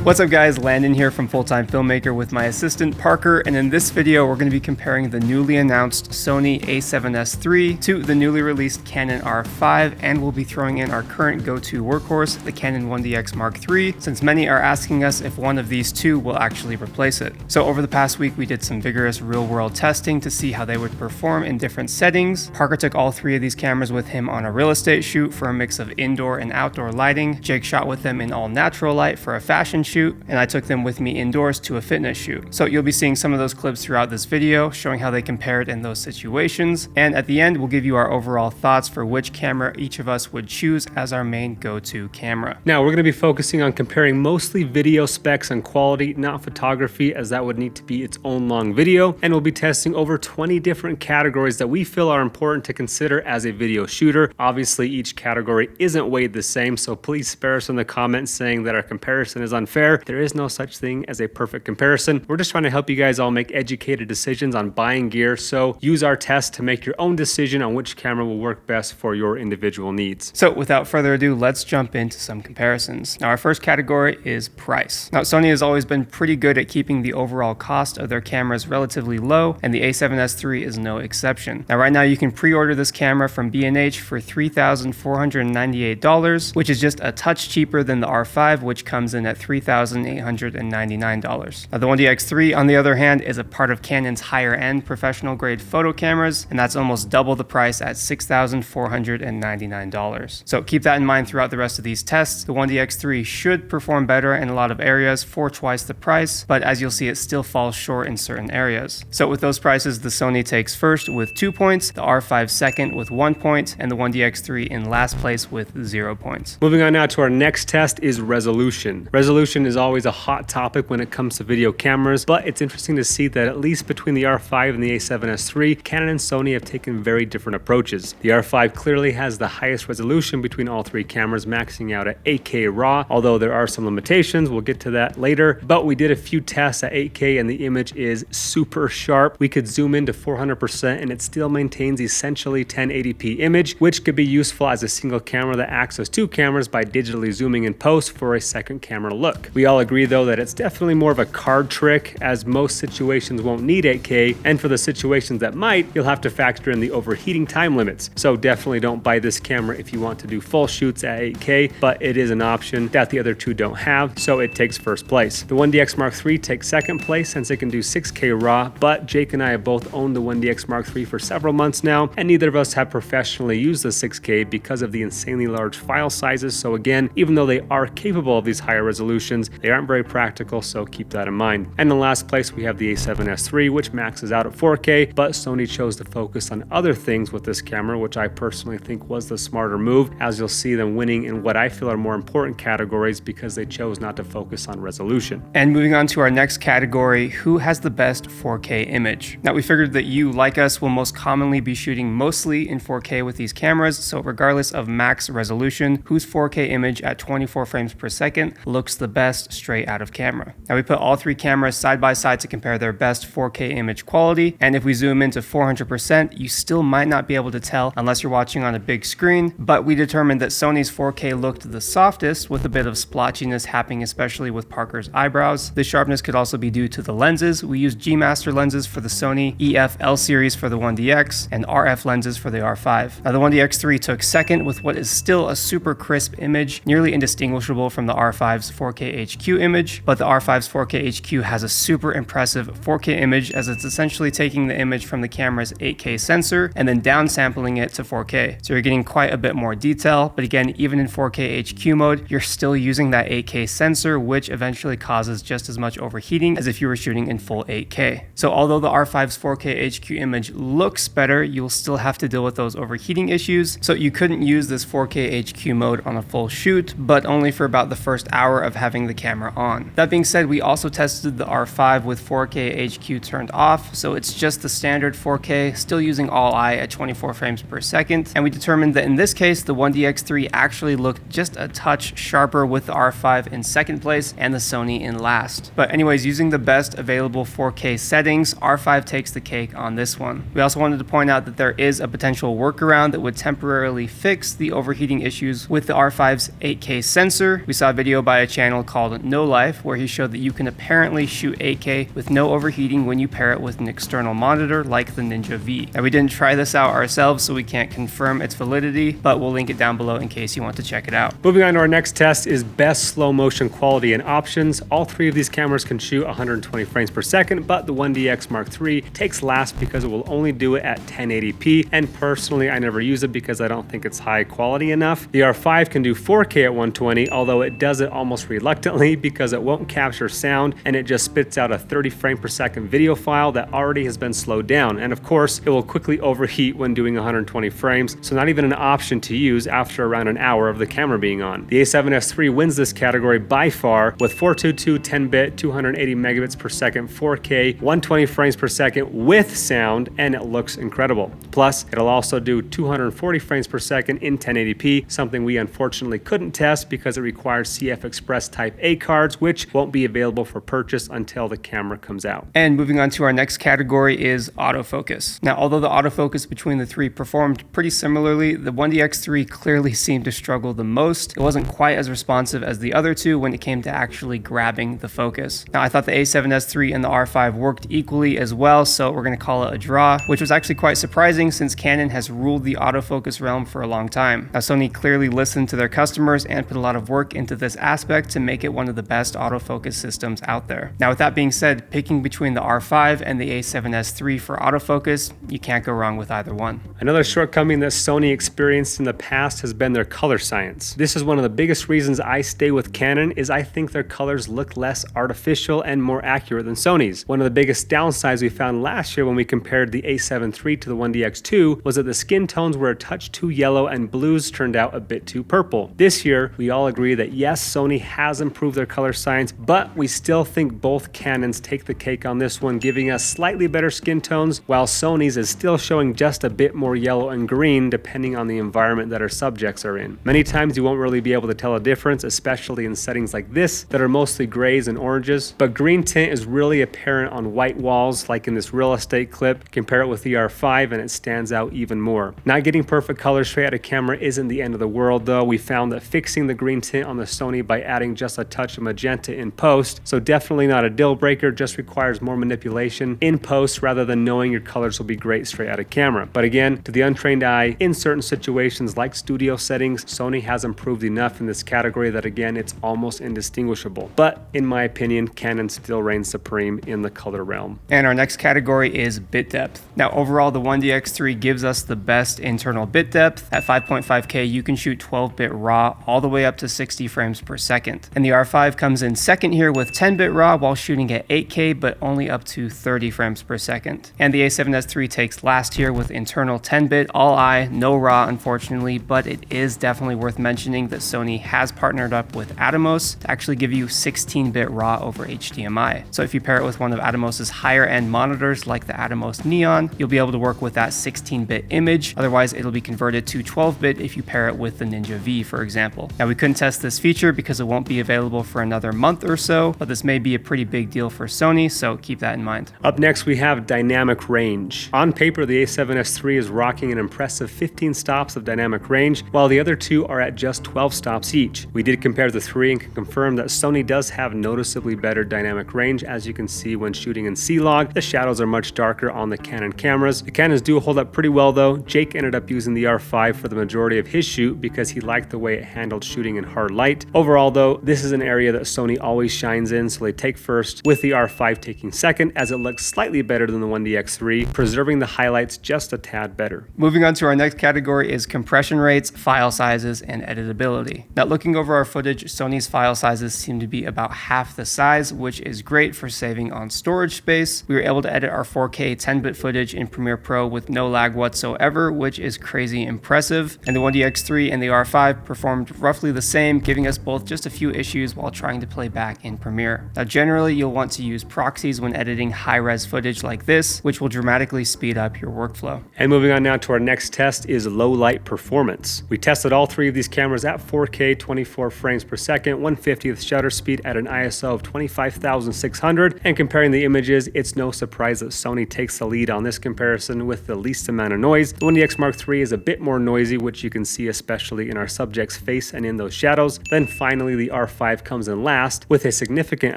What's up guys, Landon here from Full-Time Filmmaker with my assistant Parker, and in this video we're going to be comparing the newly announced Sony A7S III to the newly released Canon R5, and we'll be throwing in our current go-to workhorse, the Canon 1DX Mark III, since many are asking us if one of these two will actually replace it. So over the past week we did some vigorous real-world testing to see how they would perform in different settings. Parker took all three of these cameras with him on a real estate shoot for a mix of indoor and outdoor lighting. Jake shot with them in all natural light for a fashion shoot, and I took them with me indoors to a fitness shoot. So you'll be seeing some of those clips throughout this video, showing how they compared in those situations. And at the end, we'll give you our overall thoughts for which camera each of us would choose as our main go-to camera. Now, we're going to be focusing on comparing mostly video specs and quality, not photography, as that would need to be its own long video. And we'll be testing over 20 different categories that we feel are important to consider as a video shooter. Obviously, each category isn't weighed the same, so please spare us in the comments saying that our comparison is unfair. There is no such thing as a perfect comparison. We're just trying to help you guys all make educated decisions on buying gear, so use our test to make your own decision on which camera will work best for your individual needs. So without further ado, let's jump into some comparisons. Now, our first category is price. Now, Sony has always been pretty good at keeping the overall cost of their cameras relatively low, and the A7S III is no exception. Now, right now you can pre-order this camera from B&H for $3,498, which is just a touch cheaper than the R5, which comes in at $3,899. Now, the 1DX3, on the other hand, is a part of Canon's higher-end professional-grade photo cameras, and that's almost double the price at $6,499. So keep that in mind throughout the rest of these tests. The 1DX3 should perform better in a lot of areas for twice the price, but as you'll see, it still falls short in certain areas. So with those prices, the Sony takes first with 2 points, the R5 second with 1 point, and the 1DX3 in last place with 0 points. Moving on now to our next test is resolution. Resolution is always a hot topic when it comes to video cameras, but it's interesting to see that at least between the R5 and the A7S III, Canon and Sony have taken very different approaches. The R5 clearly has the highest resolution between all three cameras, maxing out at 8K RAW, although there are some limitations, we'll get to that later, but we did a few tests at 8K and the image is super sharp. We could zoom into 400% and it still maintains essentially 1080p image, which could be useful as a single camera that acts as two cameras by digitally zooming in post for a second camera look. We all agree though that it's definitely more of a card trick, as most situations won't need 8K, and for the situations that might, you'll have to factor in the overheating time limits. So definitely don't buy this camera if you want to do full shoots at 8K, but it is an option that the other two don't have, so it takes first place. The 1DX Mark III takes second place since it can do 6K RAW, but Jake and I have both owned the 1DX Mark III for several months now, and neither of us have professionally used the 6K because of the insanely large file sizes. So again, even though they are capable of these higher resolutions, they aren't very practical, so keep that in mind. And in last place, we have the A7S III, which maxes out at 4K, but Sony chose to focus on other things with this camera, which I personally think was the smarter move, as you'll see them winning in what I feel are more important categories because they chose not to focus on resolution. And moving on to our next category, who has the best 4K image? Now, we figured that you, like us, will most commonly be shooting mostly in 4K with these cameras, so regardless of max resolution, whose 4K image at 24 frames per second looks the best straight out of camera. Now, we put all three cameras side by side to compare their best 4K image quality, and if we zoom into 400%, you still might not be able to tell unless you're watching on a big screen, but we determined that Sony's 4K looked the softest, with a bit of splotchiness happening, especially with Parker's eyebrows. The sharpness could also be due to the lenses. We used G-Master lenses for the Sony, EF L series for the 1DX, and RF lenses for the R5. Now, the 1DX3 took second with what is still a super crisp image, nearly indistinguishable from the R5's 4K HQ image, but the R5's 4K HQ has a super impressive 4K image, as it's essentially taking the image from the camera's 8K sensor and then downsampling it to 4K. So you're getting quite a bit more detail, but again, even in 4K HQ mode, you're still using that 8K sensor, which eventually causes just as much overheating as if you were shooting in full 8K. So although the R5's 4K HQ image looks better, you'll still have to deal with those overheating issues. So you couldn't use this 4K HQ mode on a full shoot, but only for about the first hour of having the camera on. That being said, we also tested the R5 with 4K HQ turned off, so it's just the standard 4K, still using all eye at 24 frames per second, and we determined that in this case, the 1DX3 actually looked just a touch sharper with the R5 in second place and the Sony in last. But anyways, using the best available 4K settings, R5 takes the cake on this one. We also wanted to point out that there is a potential workaround that would temporarily fix the overheating issues with the R5's 8K sensor. We saw a video by a channel called No Life, where he showed that you can apparently shoot 8K with no overheating when you pair it with an external monitor like the Ninja V. Now, we didn't try this out ourselves, so we can't confirm its validity, but we'll link it down below in case you want to check it out. Moving on to our next test is best slow motion quality and options. All three of these cameras can shoot 120 frames per second, but the 1DX Mark III takes last because it will only do it at 1080p, and personally I never use it because I don't think it's high quality enough. The R5 can do 4K at 120, although it does it almost reluctantly because it won't capture sound and it just spits out a 30 frame per second video file that already has been slowed down, and of course it will quickly overheat when doing 120 frames, so not even an option to use after around an hour of the camera being on. The A7S III wins this category by far with 422 10-bit 280 megabits per second 4K 120 frames per second with sound, and it looks incredible. Plus it'll also do 240 frames per second in 1080p, something we unfortunately couldn't test because it requires CF Express Type A cards, which won't be available for purchase until the camera comes out. And moving on to our next category is autofocus. Now, although the autofocus between the three performed pretty similarly, the 1DX3 clearly seemed to struggle the most. It wasn't quite as responsive as the other two when it came to actually grabbing the focus. Now, I thought the A7S III and the R5 worked equally as well, so we're going to call it a draw, which was actually quite surprising since Canon has ruled the autofocus realm for a long time. Now, Sony clearly listened to their customers and put a lot of work into this aspect to make it one of the best autofocus systems out there. Now, with that being said, picking between the R5 and the A7S III for autofocus, you can't go wrong with either one. Another shortcoming that Sony experienced in the past has been their color science. This is one of the biggest reasons I stay with Canon, is I think their colors look less artificial and more accurate than Sony's. One of the biggest downsides we found last year when we compared the A7 III to the 1DX2 was that the skin tones were a touch too yellow and blues turned out a bit too purple. This year, we all agree that yes, Sony has improved their color science, but we still think both Canons take the cake on this one, giving us slightly better skin tones, while Sony's is still showing just a bit more yellow and green depending on the environment that our subjects are in. Many times you won't really be able to tell a difference, especially in settings like this that are mostly grays and oranges, but green tint is really apparent on white walls like in this real estate clip. Compare it with the R5 and it stands out even more. Not getting perfect colors straight out of camera isn't the end of the world though. We found that fixing the green tint on the Sony by adding just a touch of magenta in post, so definitely not a deal breaker, just requires more manipulation in post rather than knowing your colors will be great straight out of camera. But again, to the untrained eye, in certain situations like studio settings, Sony has improved enough in this category that again, it's almost indistinguishable. But in my opinion, Canon still reigns supreme in the color realm. And our next category is bit depth. Now, overall, the 1DX3 gives us the best internal bit depth. At 5.5K, you can shoot 12-bit RAW all the way up to 60 frames per second. And the R5 comes in second here with 10-bit RAW while shooting at 8K, but only up to 30 frames per second. And the A7S III takes last here with internal 10-bit, all I, no RAW, unfortunately, but it is definitely worth mentioning that Sony has partnered up with Atomos to actually give you 16-bit RAW over HDMI. So if you pair it with one of Atomos's higher end monitors like the Atomos Neon, you'll be able to work with that 16-bit image. Otherwise, it'll be converted to 12-bit if you pair it with the Ninja V, for example. Now, we couldn't test this feature because it won't be available for another month or so, but this may be a pretty big deal for Sony, so keep that in mind. Up next, we have dynamic range. On paper, the A7S III is rocking an impressive 15 stops of dynamic range, while the other two are at just 12 stops each. We did compare the three and can confirm that Sony does have noticeably better dynamic range. As you can see when shooting in C-Log, the shadows are much darker on the Canon cameras. The Canons do hold up pretty well though. Jake ended up using the R5 for the majority of his shoot because he liked the way it handled shooting in hard light. Overall though, this is an area that Sony always shines in, so they take first, with the R5 taking second as it looks slightly better than the 1DX3, preserving the highlights just a tad better. Moving on to our next category is compression rates, file sizes, and editability. Now, looking over our footage, Sony's file sizes seem to be about half the size, which is great for saving on storage space. We were able to edit our 4K 10-bit footage in Premiere Pro with no lag whatsoever, which is crazy impressive. And the 1DX3 and the R5 performed roughly the same, giving us both just a few issues while trying to play back in Premiere. Now, generally, you'll want to use proxies when editing high-res footage like this, which will dramatically speed up your workflow. And moving on now to our next test is low light performance. We tested all three of these cameras at 4K 24 frames per second, 1/50th shutter speed at an ISO of 25,600, and comparing the images, it's no surprise that Sony takes the lead on this comparison with the least amount of noise. The 1DX Mark III is a bit more noisy, which you can see especially in our subject's face and in those shadows. Then finally the R5 R5 comes in last with a significant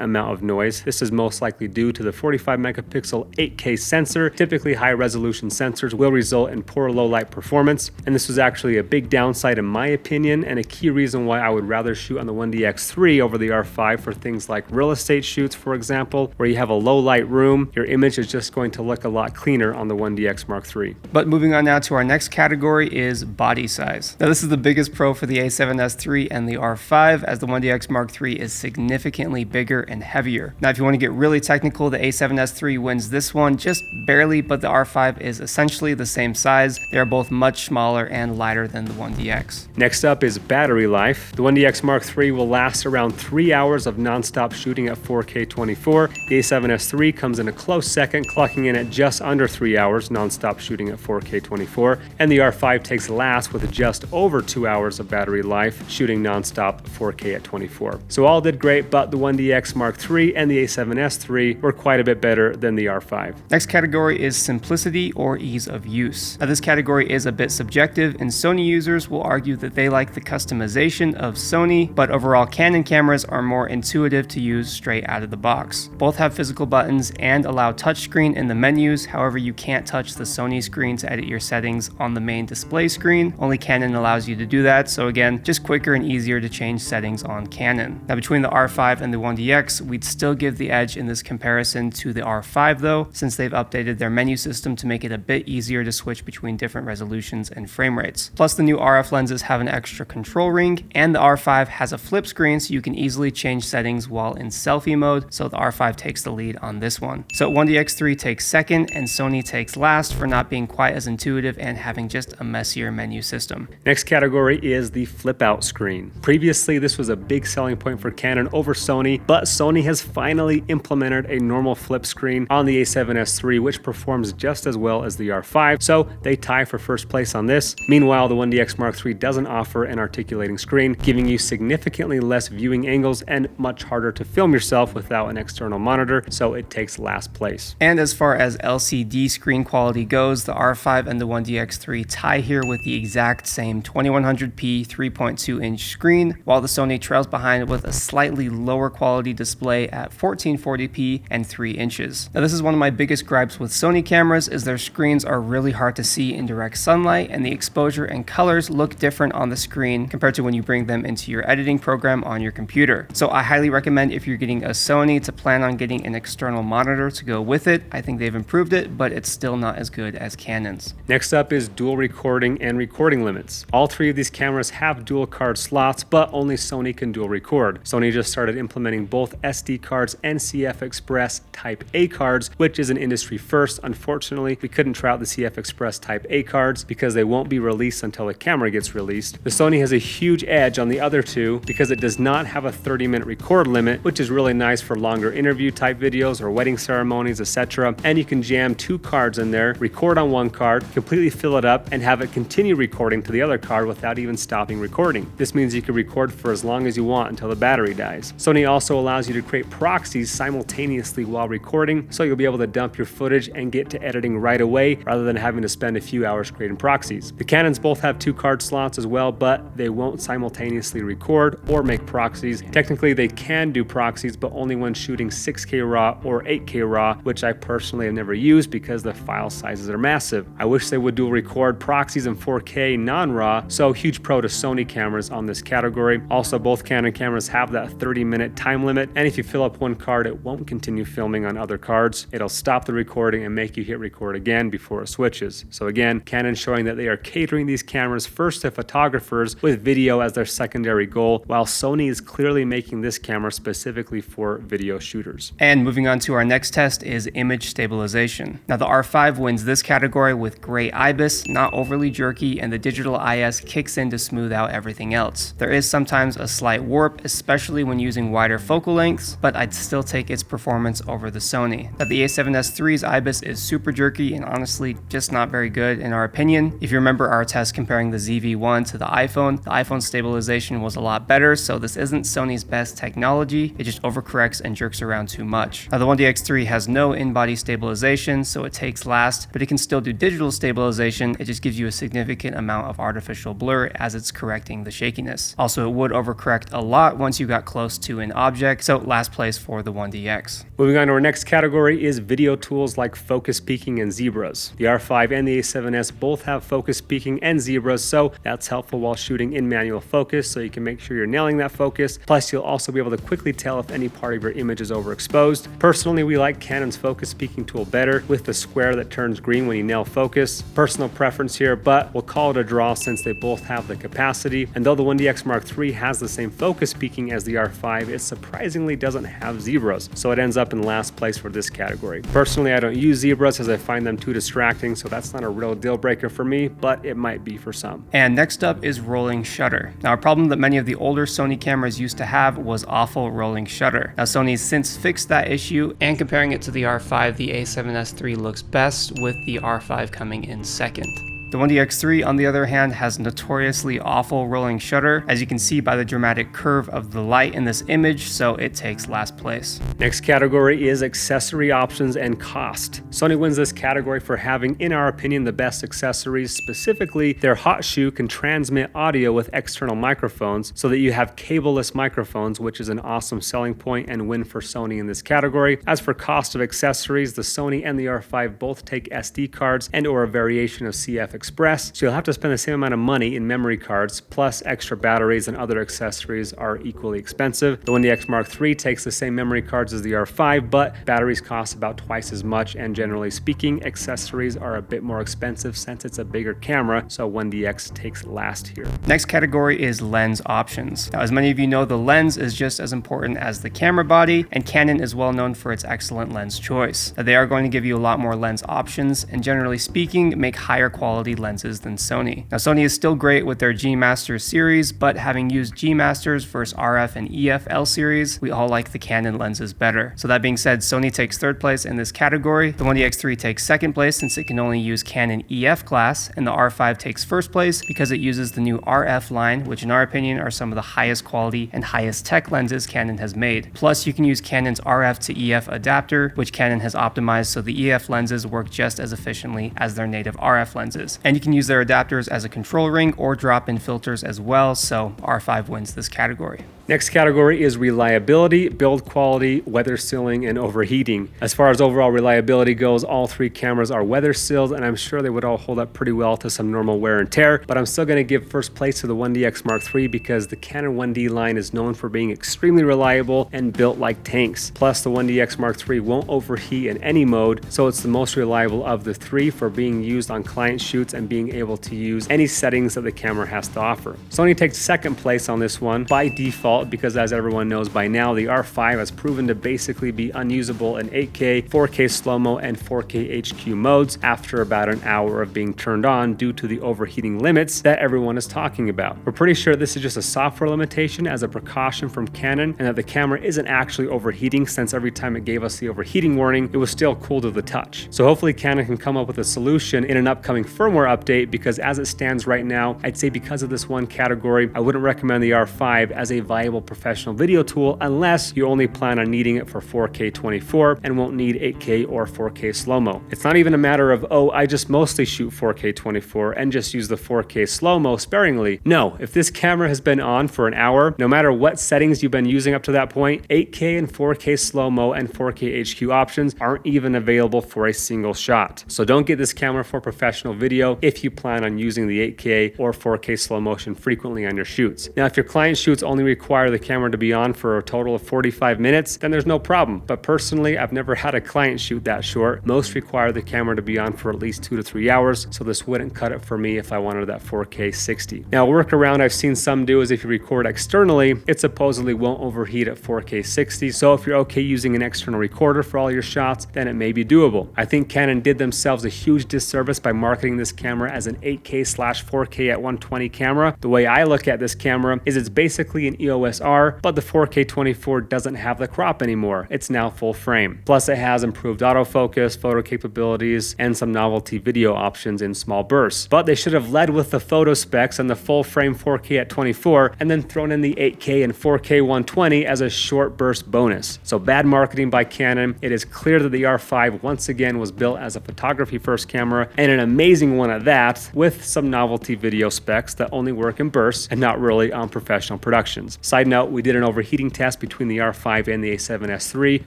amount of noise. This is most likely due to the 45 megapixel 8K sensor. Typically, high resolution sensors will result in poor low light performance, and this was actually a big downside in my opinion, and a key reason why I would rather shoot on the 1DX3 over the R5 for things like real estate shoots, for example, where you have a low light room. Your image is just going to look a lot cleaner on the 1DX Mark III. But moving on now to our next category is body size. Now this is the biggest pro for the A7S III and the R5, as the 1DX Mark III is significantly bigger and heavier. Now if you want to get really technical, the A7S III wins this one just barely, but the R5 is essentially the same size. They are both much smaller and lighter than the 1DX. Next up is battery life. The 1DX Mark III will last around 3 hours of non-stop shooting at 4K 24. The A7S III comes in a close second, clocking in at just under 3 hours non-stop shooting at 4K 24, and the R5 takes last with just over 2 hours of battery life shooting non-stop 4K at 24. So all did great, but the 1DX Mark III and the A7S III were quite a bit better than the R5. Next category is simplicity or ease of use. Now this category is a bit subjective, and Sony users will argue that they like the customization of Sony, but overall Canon cameras are more intuitive to use straight out of the box. Both have physical buttons and allow touchscreen in the menus, however you can't touch the Sony screen to edit your settings on the main display screen. Only Canon allows you to do that, so again, just quicker and easier to change settings on Canon. Now between the R5 and the 1DX, we'd still give the edge in this comparison to the R5 though, since they've updated their menu system to make it a bit easier to switch between different resolutions and frame rates. Plus the new RF lenses have an extra control ring, and the R5 has a flip screen so you can easily change settings while in selfie mode, so the R5 takes the lead on this one. So 1DX3 takes second and Sony takes last for not being quite as intuitive and having just a messier menu system. Next category is the flip out screen. Previously, this was a big selling point for Canon over Sony, but Sony has finally implemented a normal flip screen on the A7S III, which performs just as well as the R5, so they tie for first place on this. Meanwhile, the 1DX Mark III doesn't offer an articulating screen, giving you significantly less viewing angles and much harder to film yourself without an external monitor, so it takes last place. And as far as LCD screen quality goes, the R5 and the 1DX3 tie here with the exact same 2100p 3.2-inch screen, while the Sony trails behind with a slightly lower quality display at 1440p and 3 inches. Now this is one of my biggest gripes with Sony cameras, is their screens are really hard to see in direct sunlight, and the exposure and colors look different on the screen compared to when you bring them into your editing program on your computer. So I highly recommend, if you're getting a Sony, to plan on getting an external monitor to go with it. I think they've improved it, but it's still not as good as Canon's. Next up is dual recording and recording limits. All three of these cameras have dual card slots, but only Sony can dual record. Sony just started implementing both SD cards and CF Express Type A cards, which is an industry first. Unfortunately, we couldn't try out the CF Express Type A cards because they won't be released until the camera gets released. The Sony has a huge edge on the other two because it does not have a 30-minute record limit, which is really nice for longer interview type videos or wedding ceremonies, etc. And you can jam 2 cards in there, record on one card, completely fill it up, and have it continue recording to the other card without even stopping recording. This means you can record for as long as you want until the battery dies. Sony also allows you to create proxies simultaneously while recording, so you'll be able to dump your footage and get to editing right away rather than having to spend a few hours creating proxies. The Canons both have 2 card slots as well, but they won't simultaneously record or make proxies. Technically, they can do proxies, but only when shooting 6K RAW or 8K RAW, which I personally have never used because the file sizes are massive. I wish they would dual record proxies in 4K non-RAW, so huge pro to Sony cameras on this category. Also, both Canon cameras have that 30-minute time limit, and if you fill up one card, it won't continue filming on other cards. It'll stop the recording and make you hit record again before it switches. So again, Canon showing that they are catering these cameras first to photographers with video as their secondary goal, while Sony is clearly making this camera specifically for video shooters. And moving on to our next test is image stabilization. Now the R5 wins this category with great IBIS, not overly jerky, and the digital IS kicks in to smooth out everything else. There is sometimes a slight warp, especially when using wider focal lengths, but I'd still take its performance over the Sony. Now the A7S III's IBIS is super jerky and honestly just not very good in our opinion. If you remember our test comparing the ZV-1 to the iPhone stabilization was a lot better, so this isn't Sony's best technology, it just overcorrects and jerks around too much. Now the 1DX3 has no in-body stabilization, so it takes last, but it can still do digital stabilization. It just gives you a significant amount of artificial blur as it's correcting the shakiness. Also, it would overcorrect a lot once you got close to an object, so last place for the 1DX. Moving on to our next category is video tools like focus peaking and zebras. The R5 and the A7S both have focus peaking and zebras, so that's helpful while shooting in manual focus, so you can make sure you're nailing that focus. Plus, you'll also be able to quickly tell if any part of your image is overexposed. Personally, we like Canon's focus peaking tool better, with the square that turns green when you nail focus. Personal preference here, but we'll call it a draw since they both have the capacity. And though the 1DX Mark III has the same focus peaking as the R5, it surprisingly doesn't have zebras, so it ends up in last place for this category. Personally, I don't use zebras as I find them too distracting, so that's not a real deal breaker for me, but it might be for some. And next up is rolling shutter. Now, a problem that many of the older Sony cameras used to have was awful rolling shutter. Now, Sony's since fixed that issue, and comparing it to the R5, the A7S III looks best, with the R5 coming in second. The 1DX3, on the other hand, has notoriously awful rolling shutter, as you can see by the dramatic curve of the light in this image, so it takes last place. Next category is accessory options and cost. Sony wins this category for having, in our opinion, the best accessories. Specifically, their hot shoe can transmit audio with external microphones so that you have cableless microphones, which is an awesome selling point and win for Sony in this category. As for cost of accessories, the Sony and the R5 both take SD cards and or a variation of CF Express, so you'll have to spend the same amount of money in memory cards, plus extra batteries and other accessories are equally expensive. The 1DX Mark III takes the same memory cards as the R5, but batteries cost about twice as much, and generally speaking, accessories are a bit more expensive since it's a bigger camera, so 1DX takes last here. Next category is lens options. Now, as many of you know, the lens is just as important as the camera body, and Canon is well known for its excellent lens choice. Now, they are going to give you a lot more lens options, and generally speaking, make higher quality lenses than Sony. Now, Sony is still great with their G Masters series, but having used G Masters versus RF and EF L series, we all like the Canon lenses better. So that being said, Sony takes third place in this category. The 1DX3 takes second place since it can only use Canon EF class, and the R5 takes first place because it uses the new RF line, which in our opinion are some of the highest quality and highest tech lenses Canon has made. Plus, you can use Canon's RF to EF adapter, which Canon has optimized so the EF lenses work just as efficiently as their native RF lenses. And you can use their adapters as a control ring or drop-in filters as well, so R5 wins this category. Next category is reliability, build quality, weather sealing, and overheating. As far as overall reliability goes, all three cameras are weather sealed, and I'm sure they would all hold up pretty well to some normal wear and tear, but I'm still going to give first place to the 1DX Mark III because the Canon 1D line is known for being extremely reliable and built like tanks. Plus, the 1DX Mark III won't overheat in any mode, so it's the most reliable of the three for being used on client shoots and being able to use any settings that the camera has to offer. Sony takes second place on this one by default, because as everyone knows by now, the R5 has proven to basically be unusable in 8K, 4K slow-mo, and 4K HQ modes after about an hour of being turned on due to the overheating limits that everyone is talking about. We're pretty sure this is just a software limitation as a precaution from Canon, and that the camera isn't actually overheating, since every time it gave us the overheating warning, it was still cool to the touch. So hopefully Canon can come up with a solution in an upcoming firmware update, because as it stands right now, I'd say because of this one category, I wouldn't recommend the R5 as a viable professional video tool unless you only plan on needing it for 4K 24 and won't need 8K or 4K slow-mo. It's not even a matter of, oh, I just mostly shoot 4K 24 and just use the 4K slow-mo sparingly. No, if this camera has been on for an hour, no matter what settings you've been using up to that point, 8K and 4K slow-mo and 4K HQ options aren't even available for a single shot. So don't get this camera for professional video if you plan on using the 8K or 4K slow motion frequently on your shoots. Now, if your client shoots only require the camera to be on for a total of 45 minutes, then there's no problem. But personally, I've never had a client shoot that short. Most require the camera to be on for at least 2 to 3 hours, so this wouldn't cut it for me if I wanted that 4K 60. Now, a workaround I've seen some do is if you record externally, it supposedly won't overheat at 4K 60, so if you're okay using an external recorder for all your shots, then it may be doable. I think Canon did themselves a huge disservice by marketing this camera as an 8K/4K at 120 camera. The way I look at this camera is it's basically an EOS R, but the 4K 24 doesn't have the crop anymore. It's now full frame. Plus, it has improved autofocus, photo capabilities, and some novelty video options in small bursts. But they should have led with the photo specs and the full frame 4K at 24, and then thrown in the 8K and 4K 120 as a short burst bonus. So bad marketing by Canon. It is clear that the R5 once again was built as a photography first camera, and an amazing one at that, with some novelty video specs that only work in bursts and not really on professional productions. Side note, we did an overheating test between the R5 and the A7S III,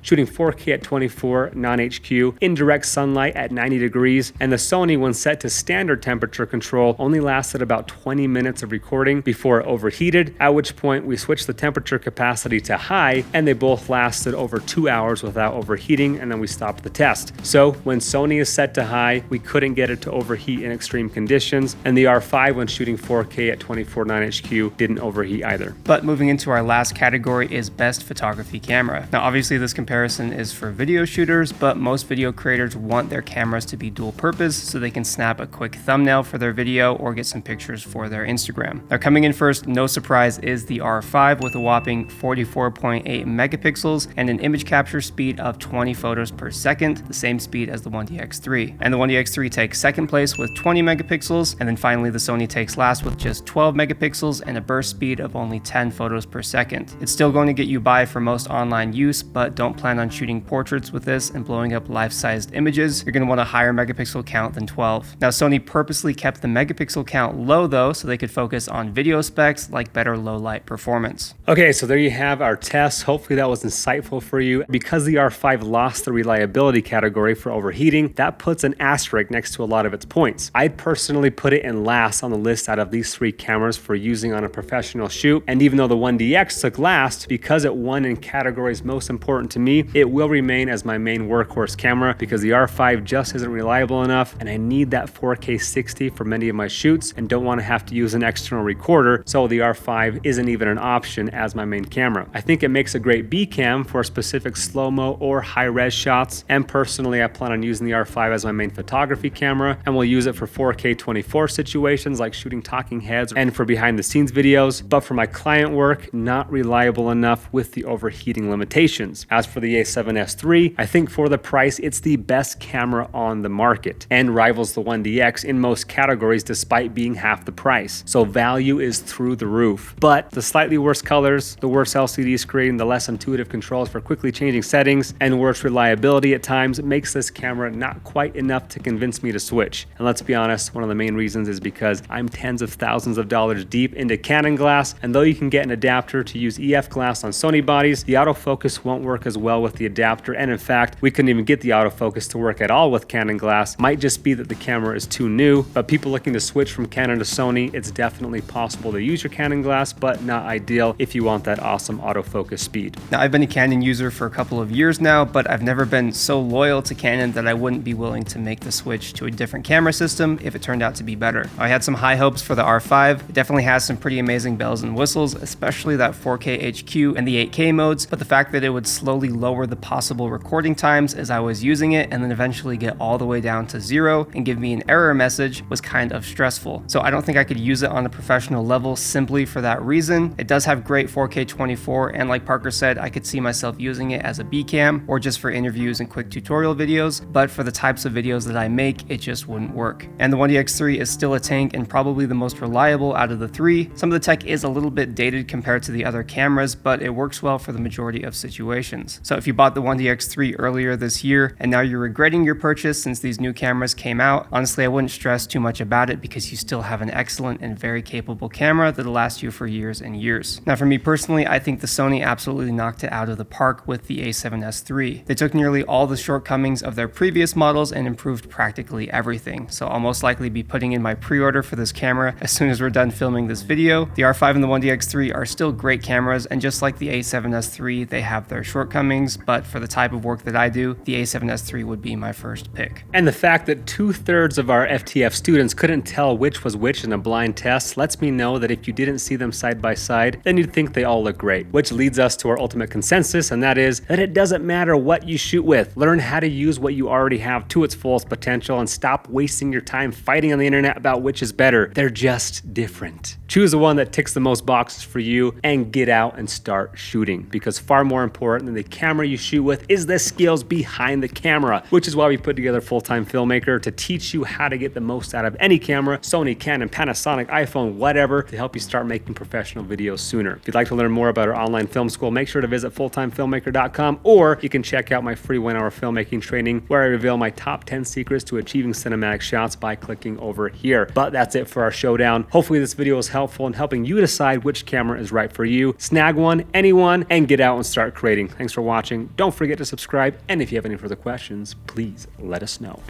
shooting 4K at 24 non-HQ in direct sunlight at 90 degrees, and the Sony, when set to standard temperature control, only lasted about 20 minutes of recording before it overheated, at which point we switched the temperature capacity to high, and they both lasted over 2 hours without overheating, and then we stopped the test. So when Sony is set to high, we couldn't get it to overheat in extreme conditions, and the R5, when shooting 4K at 24 non-HQ, didn't overheat either. But moving into our last category is best photography camera. Now obviously this comparison is for video shooters, but most video creators want their cameras to be dual purpose so they can snap a quick thumbnail for their video or get some pictures for their Instagram. Now coming in first, no surprise, is the R5 with a whopping 44.8 megapixels and an image capture speed of 20 photos per second, the same speed as the 1DX3. And the 1DX3 takes second place with 20 megapixels, and then finally the Sony takes last with just 12 megapixels and a burst speed of only 10 photos per second. It's still going to get you by for most online use, but don't plan on shooting portraits with this and blowing up life-sized images. You're going to want a higher megapixel count than 12. Now Sony purposely kept the megapixel count low though, so they could focus on video specs like better low light performance. Okay, so there you have our tests. Hopefully that was insightful for you. Because the R5 lost the reliability category for overheating, that puts an asterisk next to a lot of its points. I'd personally put it in last on the list out of these three cameras for using on a professional shoot. And even though the 1DX took last, because it won in categories most important to me, it will remain as my main workhorse camera because the R5 just isn't reliable enough, and I need that 4K 60 for many of my shoots and don't want to have to use an external recorder, so the R5 isn't even an option as my main camera. I think it makes a great B cam for specific slow-mo or high-res shots, and personally I plan on using the R5 as my main photography camera, and we'll use it for 4K 24 situations like shooting talking heads and for behind-the-scenes videos, but for my client work, not reliable enough with the overheating limitations. As for the A7S III, I think for the price, it's the best camera on the market and rivals the 1DX in most categories despite being half the price. So value is through the roof. But the slightly worse colors, the worse LCD screen, the less intuitive controls for quickly changing settings, and worse reliability at times makes this camera not quite enough to convince me to switch. And let's be honest, one of the main reasons is because I'm tens of thousands of dollars deep into Canon glass, and though you can get an adapter to use EF glass on Sony bodies, the autofocus won't work as well with the adapter, and in fact, we couldn't even get the autofocus to work at all with Canon glass. Might just be that the camera is too new, but people looking to switch from Canon to Sony, it's definitely possible to use your Canon glass, but not ideal if you want that awesome autofocus speed. Now I've been a Canon user for a couple of years now, but I've never been so loyal to Canon that I wouldn't be willing to make the switch to a different camera system if it turned out to be better. I had some high hopes for the R5. It definitely has some pretty amazing bells and whistles, especially that 4K HQ and the 8K modes, but the fact that it would slowly lower the possible recording times as I was using it and then eventually get all the way down to 0 and give me an error message was kind of stressful. So I don't think I could use it on a professional level simply for that reason. It does have great 4K 24, and like Parker said, I could see myself using it as a B cam or just for interviews and quick tutorial videos, but for the types of videos that I make, it just wouldn't work. And the 1DX3 is still a tank and probably the most reliable out of the three. Some of the tech is a little bit dated compared to the other cameras, but it works well for the majority of situations. So if you bought the 1DX3 earlier this year and now you're regretting your purchase since these new cameras came out, honestly I wouldn't stress too much about it because you still have an excellent and very capable camera that'll last you for years and years. Now for me personally, I think the Sony absolutely knocked it out of the park with the A7S III. They took nearly all the shortcomings of their previous models and improved practically everything. So I'll most likely be putting in my pre-order for this camera as soon as we're done filming this video. The R5 and the 1DX3 are still great cameras, and just like the A7S III, they have their shortcomings, but for the type of work that I do, the A7S III would be my first pick. And the fact that 2/3 of our FTF students couldn't tell which was which in a blind test lets me know that if you didn't see them side by side, then you'd think they all look great. Which leads us to our ultimate consensus, and that is that it doesn't matter what you shoot with. Learn how to use what you already have to its fullest potential and stop wasting your time fighting on the internet about which is better. They're just different. Choose the one that ticks the most boxes for you and get out and start shooting, because far more important than the camera you shoot with is the skills behind the camera, which is why we put together Full-Time Filmmaker to teach you how to get the most out of any camera, Sony, Canon, Panasonic, iPhone, whatever, to help you start making professional videos sooner. If you'd like to learn more about our online film school, make sure to visit fulltimefilmmaker.com, or you can check out my free 1-hour filmmaking training where I reveal my top 10 secrets to achieving cinematic shots screenshots by clicking over here. But that's it for our showdown. Hopefully this video was helpful in helping you decide which camera is right for you. Snag one, anyone, and get out and start creating. Thanks for watching. Don't forget to subscribe, and if you have any further questions, please let us know.